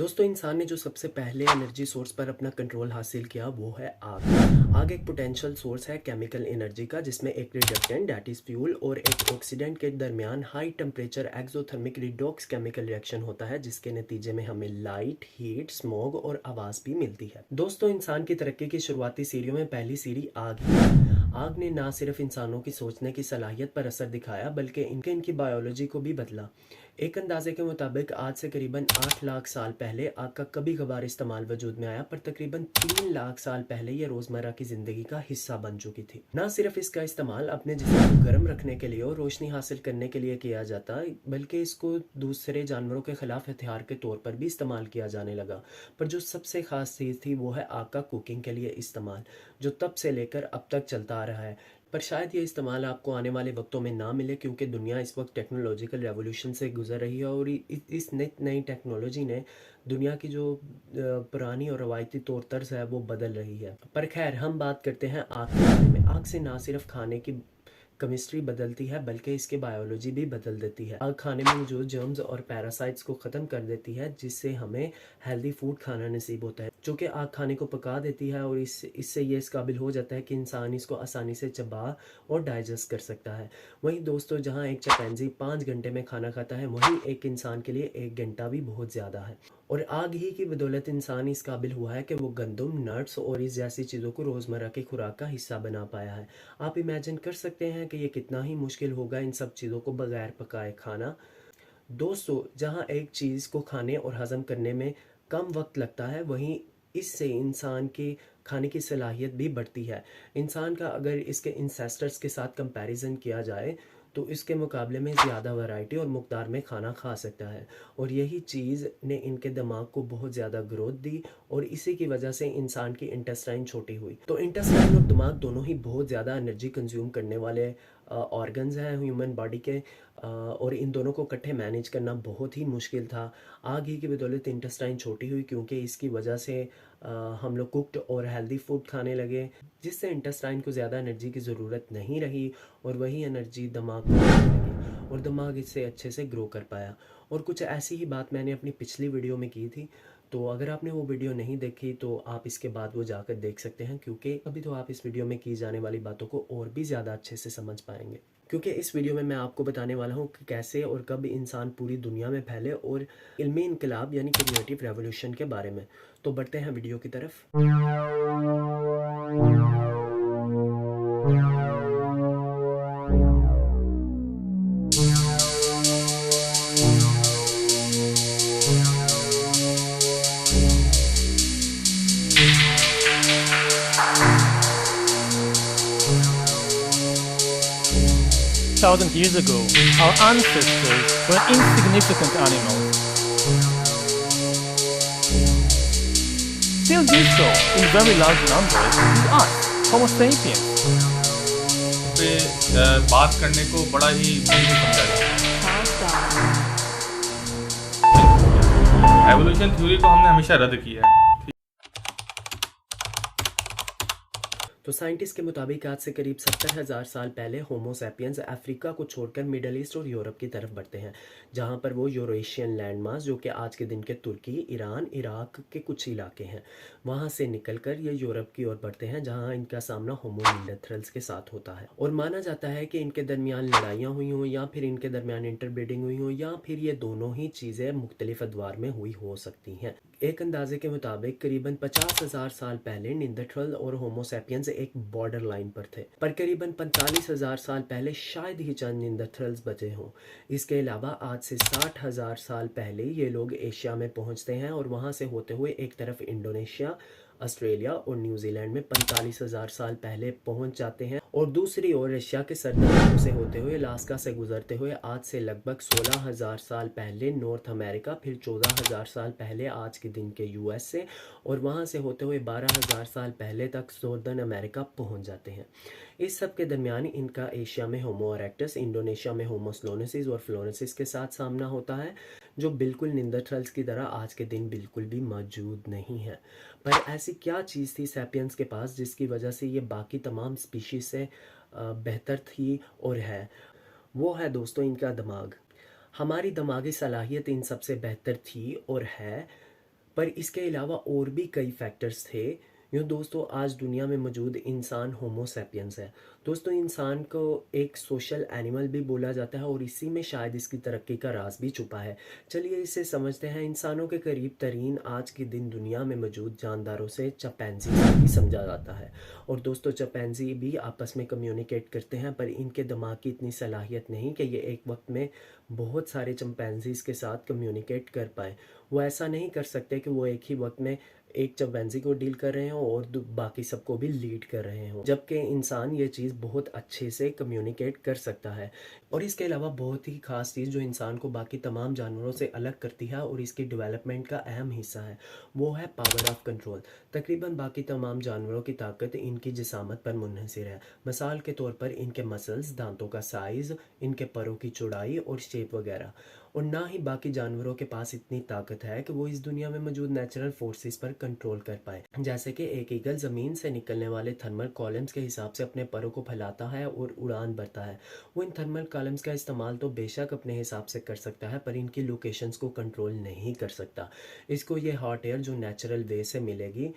दोस्तों, इंसान ने जो सबसे पहले एनर्जी सोर्स पर अपना कंट्रोल हासिल किया वो है आग। आग एक पोटेंशियल सोर्स है केमिकल एनर्जी का, जिसमें एक रिडक्टेंट दैट इज फ्यूल और एक ऑक्सीडेंट के दरमियान high temperature exothermic redox chemical reaction होता है, जिसके नतीजे में हमें लाइट, हीट, स्मॉग और आवाज़ भी मिलती है। दोस्तों, इंसान की तरक्की की शुरुआती सीढ़ियों में पहली सीढ़ी आग ही है। आग ने ना सिर्फ इंसानों की सोचने की सलाहियत पर असर दिखाया, बल्कि इनकी बायोलॉजी को भी बदला। एक अंदाजे के मुताबिक आज से करीबन 8 लाख साल पहले आग का कभी कभार इस्तेमाल वजूद में आया, पर तकरीबन 3 लाख साल पहले ये रोज़मर्रा की ज़िंदगी का हिस्सा बन चुकी थी। ना सिर्फ इसका इस्तेमाल अपने जिस्म को गर्म रखने के लिए और रोशनी हासिल करने के लिए किया जाता, बल्कि इसको दूसरे जानवरों के खिलाफ हथियार के तौर पर भी इस्तेमाल किया जाने लगा। पर जो सबसे ख़ास चीज़ थी वो है आग का कुकिंग के लिए इस्तेमाल, जो तब से लेकर अब तक चलता आ रहा है। पर शायद ये इस्तेमाल आपको आने वाले वक्तों में ना मिले, क्योंकि दुनिया इस वक्त टेक्नोलॉजिकल रेवोल्यूशन से गुजर रही है और इस नई नई टेक्नोलॉजी ने दुनिया की जो पुरानी और रवायती तौर तर्ज है वो बदल रही है। पर खैर, हम बात करते हैं आग के बारे में। आग से ना सिर्फ खाने की केमिस्ट्री बदलती है, बल्कि इसकी बायोलॉजी भी बदल देती है। आग खाने में मौजूद जर्म्स और पैरासाइट्स को ख़त्म कर देती है, जिससे हमें हेल्दी फूड खाना नसीब होता है, जो कि आग खाने को पका देती है और इससे ये इस काबिल हो जाता है कि इंसान इसको आसानी से चबा और डाइजेस्ट कर सकता है। वहीं दोस्तों, जहाँ एक चिंपैंजी 5 घंटे में खाना खाता है, वहीं एक इंसान के लिए 1 घंटा भी बहुत ज़्यादा है। और आग ही की बदौलत इंसान इस काबिल हुआ है कि वो गंदम, नट्स और इस जैसी चीज़ों को रोज़मर्रा की खुराक का हिस्सा बना पाया है। आप इमेजिन कर सकते हैं कि ये कितना ही मुश्किल होगा इन सब चीज़ों को बगैर पकाए खाना। दोस्तों, जहाँ एक चीज़ को खाने और हज़म करने में कम वक्त लगता है, वहीं इससे इंसान की खाने की सलाहियत भी बढ़ती है। इंसान का अगर इसके इंसेस्टर्स के साथ कंपैरिजन किया जाए, तो इसके मुकाबले में ज़्यादा वैरायटी और मकदार में खाना खा सकता है, और यही चीज़ ने इनके दिमाग को बहुत ज़्यादा ग्रोथ दी, और इसी की वजह से इंसान की इंटेस्टाइन छोटी हुई। तो इंटेस्टाइन और दिमाग दोनों ही बहुत ज़्यादा एनर्जी कंज्यूम करने वाले ऑर्गन्स हैं ह्यूमन बॉडी के, और इन दोनों को इकट्ठे मैनेज करना बहुत ही मुश्किल था। आग ही की बदौलत इंटेस्टाइन छोटी हुई, क्योंकि इसकी वजह से हम लोग कुक्ड और हेल्दी फूड खाने लगे, जिससे इंटेस्टाइन को ज़्यादा एनर्जी की ज़रूरत नहीं रही, और वही एनर्जी दिमाग को मिलने लगी, और दिमाग इससे अच्छे से ग्रो कर पाया। और कुछ ऐसी ही बात मैंने अपनी पिछली वीडियो में की थी, तो अगर आपने वो वीडियो नहीं देखी तो आप इसके बाद वो जाकर देख सकते हैं, क्योंकि अभी तो आप इस वीडियो में की जाने वाली बातों को और भी ज़्यादा अच्छे से समझ पाएंगे। क्योंकि इस वीडियो में मैं आपको बताने वाला हूँ कि कैसे और कब इंसान पूरी दुनिया में फैले, और इल्मी इनकलाब यानी क्रिएटिव रेवोल्यूशन के बारे में। तो बढ़ते हैं वीडियो की तरफ। Thousand years ago, our ancestors were insignificant animals. Still do so in very large numbers with us, Homo sapiens. पे बात करने को बड़ा ही मुश्किल समझा जाता है। एवोल्यूशन थ्योरी को हमने हमेशा रद्द किया है। तो साइंटिस्ट के मुताबिक आज से करीब 70,000 साल पहले होमो सैपियंस अफ्रीका को छोड़कर मिडल ईस्ट और यूरोप की तरफ बढ़ते हैं, जहां पर वो यूरेशियन लैंडमास, जो कि आज के दिन के तुर्की, ईरान, इराक के कुछ इलाके हैं, वहां से निकलकर ये यूरोप की ओर बढ़ते हैं, जहां इनका सामना होमो निएंडरथैल्स के साथ होता है। और माना जाता है कि इनके दरमियान लड़ाइयाँ हुई हों, या फिर इनके दरमियान इंटरब्रीडिंग हुई हो, या फिर ये दोनों ही चीज़ें मुख्तलिफ अदवार में हुई हो सकती हैं। एक अंदाजे के मुताबिक करीबन 50,000 साल पहले निएंडरथैल और होमो सैपियंस एक बॉर्डर लाइन पर थे, पर करीबन 45,000 साल पहले शायद ही चंद निएंडरथैल्स बचे हों। इसके अलावा आज से 60,000 साल पहले ये लोग एशिया में पहुंचते हैं, और वहां से होते हुए एक तरफ इंडोनेशिया, ऑस्ट्रेलिया और न्यूजीलैंड में 45,000 साल पहले पहुंच जाते हैं, और दूसरी ओर रशिया के सर्द से होते हुए अलास्का से गुजरते हुए आज से लगभग 16,000 साल पहले नॉर्थ अमेरिका, फिर 14,000 साल पहले आज के दिन के यूएस से, और वहां से होते हुए 12,000 साल पहले तक सदर्न अमेरिका पहुंच जाते हैं। इस सब के दरमियान इनका एशिया में होमो इरेक्टस, इंडोनेशिया में होमो स्लोनेसिस और फ्लोनेसिस के साथ सामना होता है, जो बिल्कुल निएंडरथैल्स की तरह आज के दिन बिल्कुल भी मौजूद नहीं है। पर ऐसी क्या चीज़ थी सैपियंस के पास जिसकी वजह से ये बाकी तमाम स्पीशीज से बेहतर थी और है? वो है दोस्तों इनका दिमाग। हमारी दिमागी सलाहियत इन सबसे बेहतर थी और है, पर इसके अलावा और भी कई फैक्टर्स थे। यूँ दोस्तों आज दुनिया में मौजूद इंसान होमो सैपियंस है। दोस्तों इंसान को एक सोशल एनिमल भी बोला जाता है और इसी में शायद इसकी तरक्की का राज भी छुपा है। चलिए इसे समझते हैं। इंसानों के करीब तरीन आज के दिन दुनिया में मौजूद जानदारों से चिंपैंजी भी समझा जाता है। और दोस्तों चिंपैंजी भी आपस में कम्युनिकेट करते हैं, पर इनके दिमाग की इतनी सलाहियत नहीं कि ये एक वक्त में बहुत सारे चिंपैंजीज़ के साथ कम्युनिकेट कर पाए। वो ऐसा नहीं कर सकते कि वो एक ही वक्त में एक चिंपैंजी को डील कर रहे हों और बाकी सबको भी लीड कर रहे हों, जबकि इंसान ये चीज़ बहुत अच्छे से कम्युनिकेट कर सकता है। और इसके अलावा बहुत ही ख़ास चीज़ जो इंसान को बाकी तमाम जानवरों से अलग करती है और इसकी डेवलपमेंट का अहम हिस्सा है, वो है पावर ऑफ कंट्रोल। तकरीबन बाकी तमाम जानवरों की ताकत इनकी जिसामत पर मुनहसर है। मिसाल के तौर पर इनके मसल्स, दांतों का साइज़, इनके परों की चौड़ाई और शेप वगैरह। और ना ही बाकी जानवरों के पास इतनी ताकत है कि वो इस दुनिया में मौजूद नेचुरल फोर्सेस पर कंट्रोल कर पाए। जैसे कि एक ईगल ज़मीन से निकलने वाले थर्मल कॉलम्स के हिसाब से अपने परों को फैलाता है और उड़ान भरता है। वो इन थर्मल कॉलम्स का इस्तेमाल तो बेशक अपने हिसाब से कर सकता है, पर इनकी लोकेशंस को कंट्रोल नहीं कर सकता। इसको ये हॉट एयर जो नेचुरल वे से मिलेगी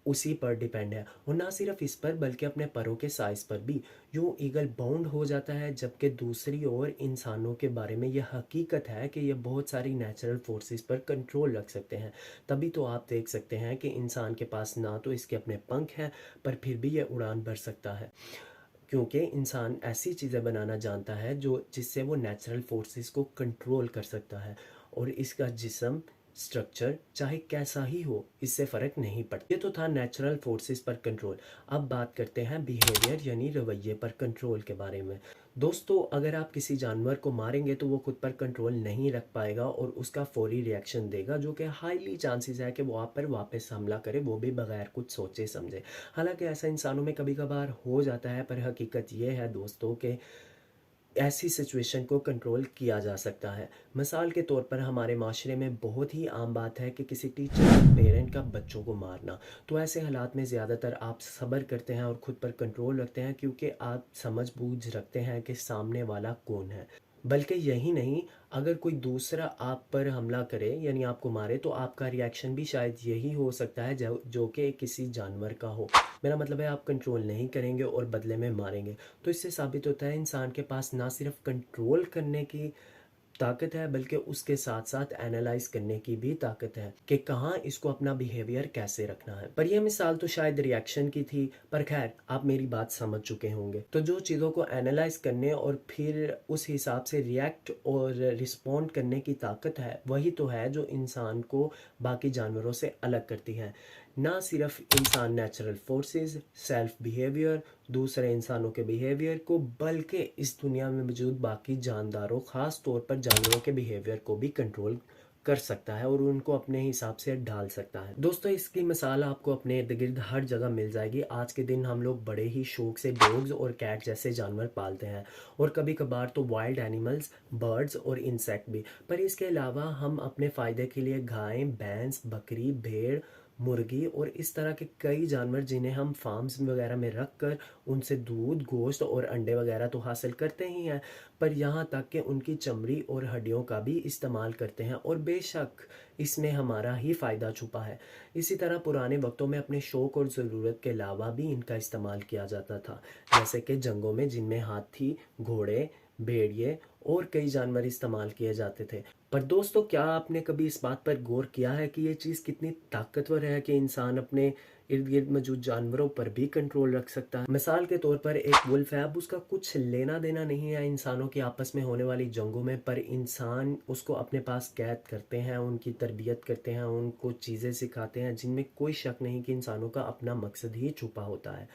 उसी पर डिपेंड है। और ना सिर्फ इस पर बल्कि अपने परों के साइज़ पर भी। यूँ ईगल बाउंड हो जाता है, जबकि दूसरी ओर इंसानों के बारे में यह हकीकत है कि ये बहुत सारी नेचुरल फोर्सेस पर कंट्रोल रख सकते हैं। तभी तो आप देख सकते हैं कि इंसान के पास ना तो इसके अपने पंख हैं, पर फिर भी ये उड़ान भर सकता है, क्योंकि इंसान ऐसी चीज़ें बनाना जानता है जो जिससे वो नेचुरल फोर्सेस को कंट्रोल कर सकता है। और इसका जिस्म स्ट्रक्चर चाहे कैसा ही हो, इससे फ़र्क नहीं पड़ता। ये तो था नेचुरल फोर्सेस पर कंट्रोल। अब बात करते हैं बिहेवियर यानी रवैये पर कंट्रोल के बारे में। दोस्तों अगर आप किसी जानवर को मारेंगे तो वो खुद पर कंट्रोल नहीं रख पाएगा और उसका फौरी रिएक्शन देगा, जो कि हाईली चांसेस है कि वो आप पर वापस हमला करे, वो भी बगैर कुछ सोचे समझे। हालांकि ऐसा इंसानों में कभी कभार हो जाता है, पर हकीकत ये है दोस्तों कि ऐसी सिचुएशन को कंट्रोल किया जा सकता है। मिसाल के तौर पर हमारे माशरे में बहुत ही आम बात है कि किसी टीचर या पेरेंट का बच्चों को मारना। तो ऐसे हालात में ज़्यादातर आप सब्र करते हैं और ख़ुद पर कंट्रोल रखते हैं, क्योंकि आप समझ बूझ रखते हैं कि सामने वाला कौन है। बल्कि यही नहीं, अगर कोई दूसरा आप पर हमला करे यानी आपको मारे, तो आपका रिएक्शन भी शायद यही हो सकता है जो कि किसी जानवर का हो। मेरा मतलब है आप कंट्रोल नहीं करेंगे और बदले में मारेंगे। तो इससे साबित होता है इंसान के पास ना सिर्फ कंट्रोल करने की ताकत है, बल्कि उसके साथ साथ एनालाइज करने की भी ताकत है कि कहाँ इसको अपना बिहेवियर कैसे रखना है। पर यह मिसाल तो शायद रिएक्शन की थी, पर खैर आप मेरी बात समझ चुके होंगे। तो जो चीज़ों को एनालाइज करने और फिर उस हिसाब से रिएक्ट और रिस्पॉन्ड करने की ताकत है, वही तो है जो इंसान को बाकी जानवरों से अलग करती है। ना सिर्फ इंसान नेचुरल फोर्सेस, सेल्फ बिहेवियर, दूसरे इंसानों के बिहेवियर को, बल्कि इस दुनिया में मौजूद बाकी जानदारों, ख़ास तौर पर जानवरों के बिहेवियर को भी कंट्रोल कर सकता है और उनको अपने हिसाब से डाल सकता है। दोस्तों इसकी मिसाल आपको अपने इर्द गिर्द हर जगह मिल जाएगी। आज के दिन हम लोग बड़े ही शौक से डॉग्स और कैट जैसे जानवर पालते हैं, और कभी कभार तो वाइल्ड एनिमल्स, बर्ड्स और इंसेक्ट भी। पर इसके अलावा हम अपने फ़ायदे के लिए गाय, भैंस, बकरी, भेड़, मुर्गी और इस तरह के कई जानवर जिन्हें हम फार्म्स वगैरह में रख कर उनसे दूध, गोश्त और अंडे वगैरह तो हासिल करते ही हैं, पर यहाँ तक कि उनकी चमड़ी और हड्डियों का भी इस्तेमाल करते हैं, और बेशक इसमें हमारा ही फ़ायदा छुपा है। इसी तरह पुराने वक्तों में अपने शौक़ और ज़रूरत के अलावा भी इनका इस्तेमाल किया जाता था, जैसे कि जंगों में जिनमें हाथी, घोड़े, भेड़िए और कई जानवर इस्तेमाल किए जाते थे। पर दोस्तों क्या आपने कभी इस बात पर गौर किया है कि ये चीज़ कितनी ताकतवर है कि इंसान अपने इर्द गिर्द मौजूद जानवरों पर भी कंट्रोल रख सकता है। मिसाल के तौर पर एक वुल्फ है, अब उसका कुछ लेना देना नहीं है इंसानों की आपस में होने वाली जंगों में, पर इंसान उसको अपने पास कैद करते हैं, उनकी तरबियत करते हैं, उनको चीज़ें सिखाते हैं जिनमें कोई शक नहीं कि इंसानों का अपना मकसद ही छुपा होता है,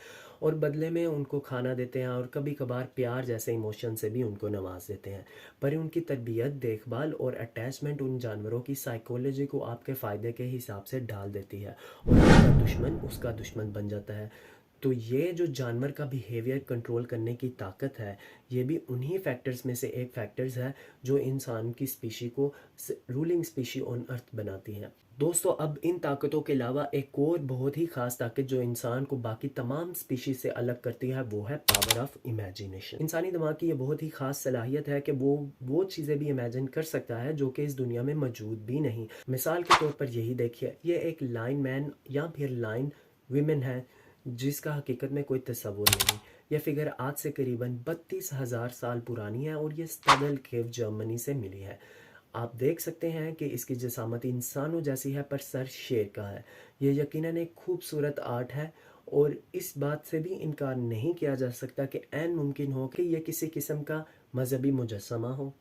और बदले में उनको खाना देते हैं और कभी कभार प्यार जैसे इमोशन से भी उनको नवाज देते हैं। पर उनकी तरबियत, देखभाल और अटैचमेंट उन जानवरों की साइकोलॉजी को आपके फ़ायदे के हिसाब से ढाल देती है, और आपका दुश्मन उसका दुश्मन बन जाता है। तो ये जो जानवर का बिहेवियर कंट्रोल करने की ताकत है, ये भी उन्हीं फैक्टर्स में से एक फैक्टर्स है जो इंसान की स्पीशी को रूलिंग स्पीशी ऑन अर्थ बनाती है। दोस्तों, अब इन ताकतों के अलावा एक और बहुत ही ख़ास ताकत जो इंसान को बाकी तमाम स्पीशी से अलग करती है, वो है पावर ऑफ इमेजिनेशन। इंसानी दिमाग की ये बहुत ही ख़ास सलाहियत है कि वो चीज़ें भी इमेजिन कर सकता है जो कि इस दुनिया में मौजूद भी नहीं। मिसाल के तौर पर यही देखिए, ये एक लाइन मैन या फिर लाइन वीमेन है जिसका हकीकत में कोई तस्वुर नहीं। यह फिगर आज से करीबन 32,000 साल पुरानी है और ये स्टडल केव जर्मनी से मिली है। आप देख सकते हैं कि इसकी जिसामत इंसानों जैसी है पर सर शेर का है। ये यकीनन एक खूबसूरत आर्ट है और इस बात से भी इनकार नहीं किया जा सकता कि ऐन मुमकिन हो कि यह किसी किस्म का मजहबी मुजस्समा हो।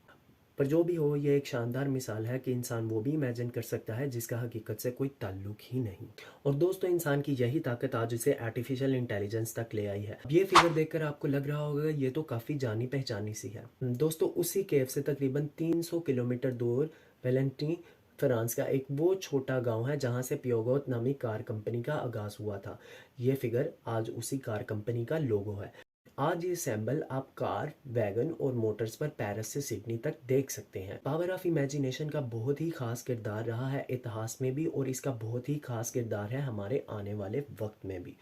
पर जो भी हो, ये एक शानदार मिसाल है कि इंसान वो भी इमेजिन कर सकता है जिसका हकीकत से कोई ताल्लुक ही नहीं। और दोस्तों, इंसान की यही ताकत आज उसे आर्टिफिशियल इंटेलिजेंस तक ले आई है। ये फिगर देखकर आपको लग रहा होगा ये तो काफ़ी जानी पहचानी सी है। दोस्तों, उसी केव से तकरीबन 300 किलोमीटर दूर वेलेंटी फ्रांस का एक वो छोटा गांव है जहां से पियोगोत नामी कार कंपनी का आगाज़ हुआ था। ये फिगर आज उसी कार कंपनी का लोगो है। आज ये सैम्बल आप कार, वैगन और मोटर्स पर पेरिस से सिडनी तक देख सकते हैं। पावर ऑफ इमेजिनेशन का बहुत ही खास किरदार रहा है इतिहास में भी और इसका बहुत ही खास किरदार है हमारे आने वाले वक्त में भी।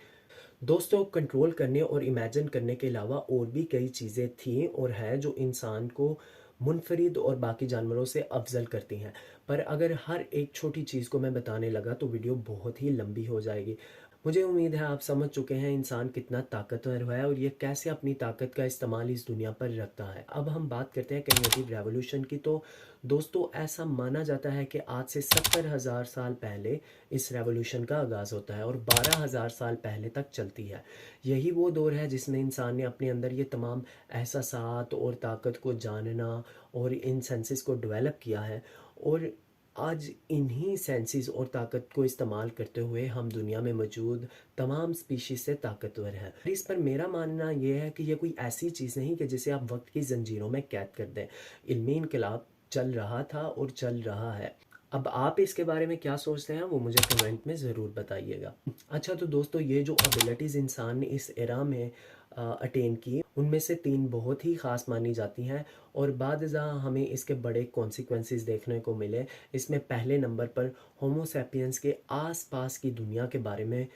दोस्तों, कंट्रोल करने और इमेजिन करने के अलावा और भी कई चीज़ें थी और हैं जो इंसान को मुनफरिद और बाकी जानवरों से अफजल करती हैं। पर अगर हर एक छोटी चीज़ को मैं बताने लगा तो वीडियो बहुत ही लंबी हो जाएगी। मुझे उम्मीद है आप समझ चुके हैं इंसान कितना ताकतवर है और ये कैसे अपनी ताकत का इस्तेमाल इस दुनिया पर रखता है। अब हम बात करते हैं कैनेडियन रेवोल्यूशन की। तो दोस्तों, ऐसा माना जाता है कि आज से 70,000 साल पहले इस रेवोल्यूशन का आगाज़ होता है और 12,000 साल पहले तक चलती है। यही वो दौर है जिसमें इंसान ने अपने अंदर ये तमाम एहसासात और ताकत को जानना और इन सेंसेस को डेवलप किया है और आज इन्हीं सेंसेस और ताकत को इस्तेमाल करते हुए हम दुनिया में मौजूद तमाम स्पीशीज से ताकतवर हैं। इस पर मेरा मानना यह है कि यह कोई ऐसी चीज़ नहीं कि जिसे आप वक्त की जंजीरों में कैद कर दें। इल्मी इनकलाब चल रहा था और चल रहा है। अब आप इसके बारे में क्या सोचते हैं वो मुझे कमेंट में ज़रूर बताइएगा। अच्छा, तो दोस्तों, ये जो एबिलिटीज़ इंसान ने इस एरा में अटेन की, उनमें से 3 बहुत ही ख़ास मानी जाती हैं और बादज़ा हमें इसके बड़े कॉन्सिक्वेंसेस देखने को मिले। इसमें पहले नंबर पर होमो सैपियंस के आसपास की दुनिया के बारे में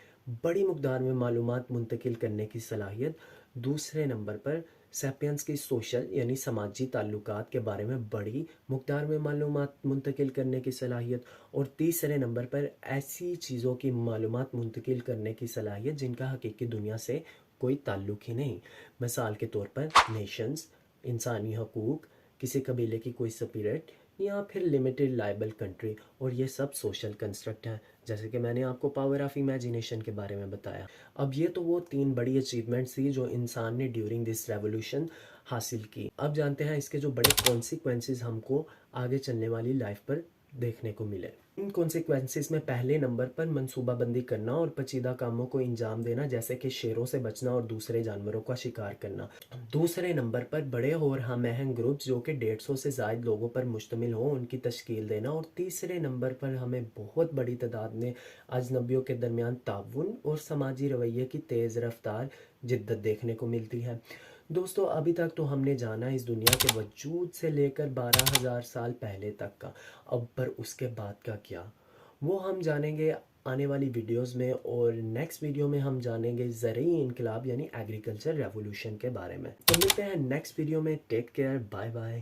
बड़ी मकदार में मालूमात मुंतकिल करने की सलाहियत। दूसरे नंबर पर सैपियंस की सोशल यानी समाजी ताल्लुकात के बारे में बड़ी मकदार में मालूमात मुंतकिल करने की सलाहियत। और तीसरे नंबर पर ऐसी चीज़ों की मालूमात मुंतकिल करने की सलाहियत जिनका हकीकी दुनिया से कोई ताल्लुक ही नहीं। मिसाल के तौर पर नेशंस, इंसानी हकूक़, किसी कबीले की कोई स्पिरिट या फिर लिमिटेड लाइबल कंट्री। और ये सब सोशल कंस्ट्रक्ट हैं, जैसे कि मैंने आपको पावर ऑफ इमेजिनेशन के बारे में बताया। अब ये तो वो 3 बड़ी अचीवमेंट्स थी जो इंसान ने ड्यूरिंग दिस रेवोल्यूशन हासिल की। अब जानते हैं इसके जो बड़े कॉन्सिक्वेंसेस हमको आगे चलने वाली लाइफ पर देखने को मिले। इन कॉन्सिक्वेंसेस में पहले नंबर पर मंसूबाबंदी करना और पेचीदा कामों को अंजाम देना, जैसे कि शेरों से बचना और दूसरे जानवरों का शिकार करना। दूसरे नंबर पर बड़े और हम अहम ग्रुप्स जो कि 150 से ज़ायद लोगों पर मुश्तमिल हों उनकी तश्कील देना। और तीसरे नंबर पर हमें बहुत बड़ी तादाद में अजनबियों के दरमियान ताउन और समाजी रवैये की तेज़ रफ्तार जिद्दत देखने को मिलती है। दोस्तों, अभी तक तो हमने जाना इस दुनिया के वजूद से लेकर 12,000 साल पहले तक का। अब पर उसके बाद का क्या, वो हम जानेंगे आने वाली वीडियोस में। और नेक्स्ट वीडियो में हम जानेंगे ज़रूरी इनकलाब यानी एग्रीकल्चर रेवोल्यूशन के बारे में। तो मिलते हैं नेक्स्ट वीडियो में। Take care, bye bye.